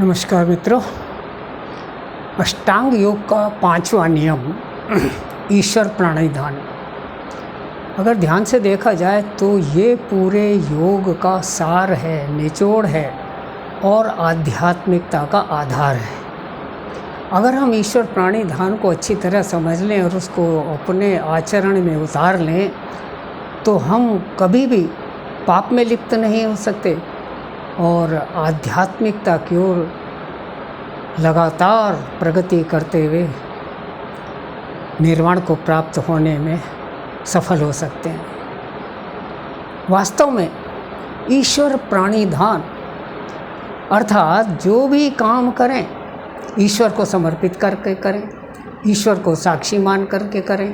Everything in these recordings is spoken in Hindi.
नमस्कार मित्रों। अष्टांग योग का पांचवा नियम ईश्वर प्राणायाम। अगर ध्यान से देखा जाए तो ये पूरे योग का सार है, निचोड़ है और आध्यात्मिकता का आधार है। अगर हम ईश्वर प्राणायाम को अच्छी तरह समझ लें और उसको अपने आचरण में उतार लें तो हम कभी भी पाप में लिप्त नहीं हो सकते और आध्यात्मिकता की ओर लगातार प्रगति करते हुए निर्वाण को प्राप्त होने में सफल हो सकते हैं। वास्तव में ईश्वर प्राणिधान अर्थात जो भी काम करें ईश्वर को समर्पित करके करें, ईश्वर को साक्षी मान करके करें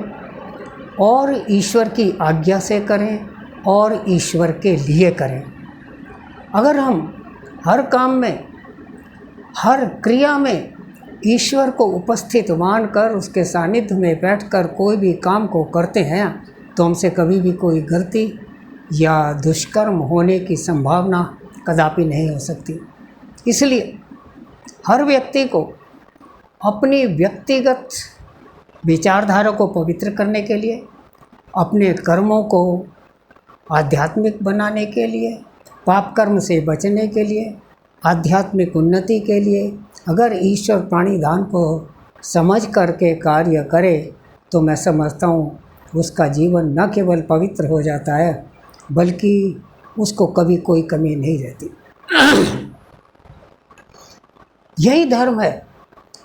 और ईश्वर की आज्ञा से करें और ईश्वर के लिए करें। अगर हम हर काम में, हर क्रिया में ईश्वर को उपस्थित मानकर उसके सानिध्य में बैठकर कोई भी काम को करते हैं तो हमसे कभी भी कोई गलती या दुष्कर्म होने की संभावना कदापि नहीं हो सकती। इसलिए हर व्यक्ति को अपनी व्यक्तिगत विचारधारा को पवित्र करने के लिए, अपने कर्मों को आध्यात्मिक बनाने के लिए, पाप कर्म से बचने के लिए, आध्यात्मिक उन्नति के लिए अगर ईश्वर प्राणिधान को समझ करके कार्य करे तो मैं समझता हूँ उसका जीवन न केवल पवित्र हो जाता है बल्कि उसको कभी कोई कमी नहीं रहती। यही धर्म है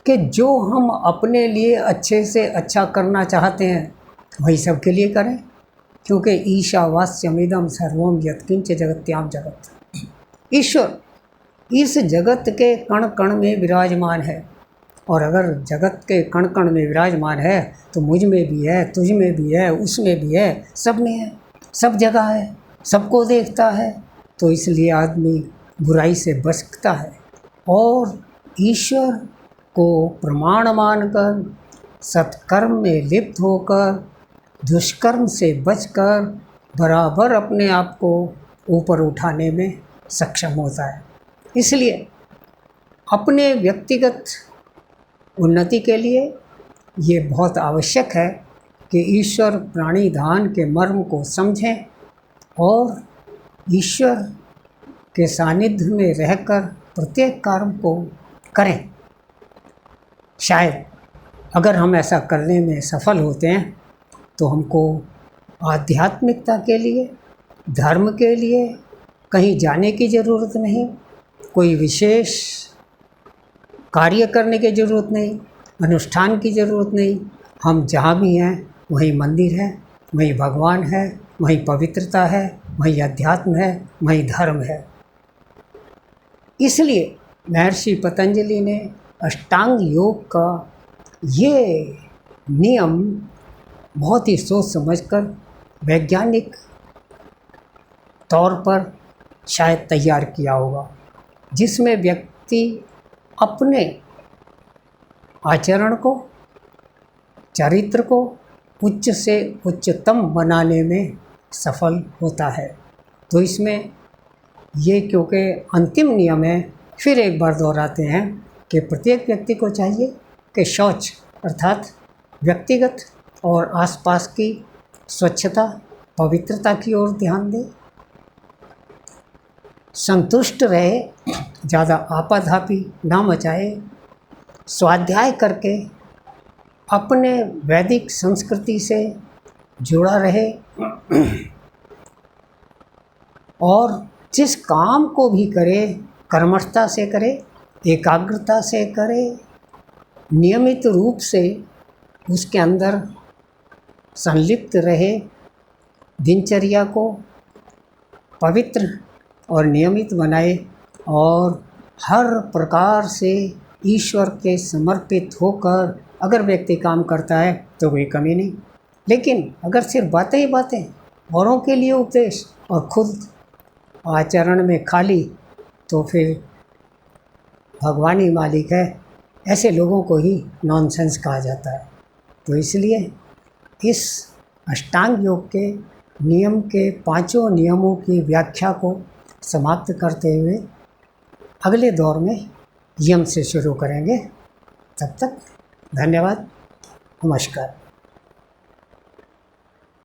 कि जो हम अपने लिए अच्छे से अच्छा करना चाहते हैं वही सबके लिए करें, क्योंकि ईशावास्यमिदं सर्वं यत्किंच जगत्याम जगत। ईश्वर इस जगत के कण कण में विराजमान है और अगर जगत के कण कण में विराजमान है तो मुझ में भी है, तुझ में भी है, उसमें भी है, सब में है, सब जगह है, सबको देखता है। तो इसलिए आदमी बुराई से बचता है और ईश्वर को प्रमाण मानकर सत्कर्म में लिप्त होकर दुष्कर्म से बचकर बराबर अपने आप को ऊपर उठाने में सक्षम होता है। इसलिए अपने व्यक्तिगत उन्नति के लिए ये बहुत आवश्यक है कि ईश्वर प्राणिधान के मर्म को समझें और ईश्वर के सानिध्य में रहकर प्रत्येक कर्म को करें। शायद अगर हम ऐसा करने में सफल होते हैं तो हमको आध्यात्मिकता के लिए, धर्म के लिए कहीं जाने की ज़रूरत नहीं, कोई विशेष कार्य करने की ज़रूरत नहीं, अनुष्ठान की ज़रूरत नहीं। हम जहाँ भी हैं वहीं मंदिर है, वहीं भगवान है, वहीं पवित्रता है, वहीं अध्यात्म है, वहीं धर्म है। इसलिए महर्षि पतंजलि ने अष्टांग योग का ये नियम बहुत ही सोच समझकर वैज्ञानिक तौर पर शायद तैयार किया होगा, जिसमें व्यक्ति अपने आचरण को, चरित्र को उच्च से उच्चतम बनाने में सफल होता है। तो इसमें ये क्योंकि अंतिम नियम है, फिर एक बार दोहराते हैं कि प्रत्येक व्यक्ति को चाहिए कि शौच अर्थात व्यक्तिगत और आसपास की स्वच्छता, पवित्रता की ओर ध्यान दें, संतुष्ट रहे, ज़्यादा आपाधापी ना मचाए, स्वाध्याय करके अपने वैदिक संस्कृति से जुड़ा रहे और जिस काम को भी करे कर्मठता से करे, एकाग्रता से करे, नियमित रूप से उसके अंदर संलिप्त रहे, दिनचर्या को पवित्र और नियमित बनाए और हर प्रकार से ईश्वर के समर्पित होकर अगर व्यक्ति काम करता है तो कोई कमी नहीं। लेकिन अगर सिर्फ बातें ही बातें, औरों के लिए उपदेश और खुद आचरण में खाली, तो फिर भगवान ही मालिक है, ऐसे लोगों को ही नॉनसेंस कहा जाता है। तो इसलिए इस अष्टांग योग के नियम के पांचों नियमों की व्याख्या को समाप्त करते हुए अगले दौर में यम से शुरू करेंगे। तब तक धन्यवाद, नमस्कार।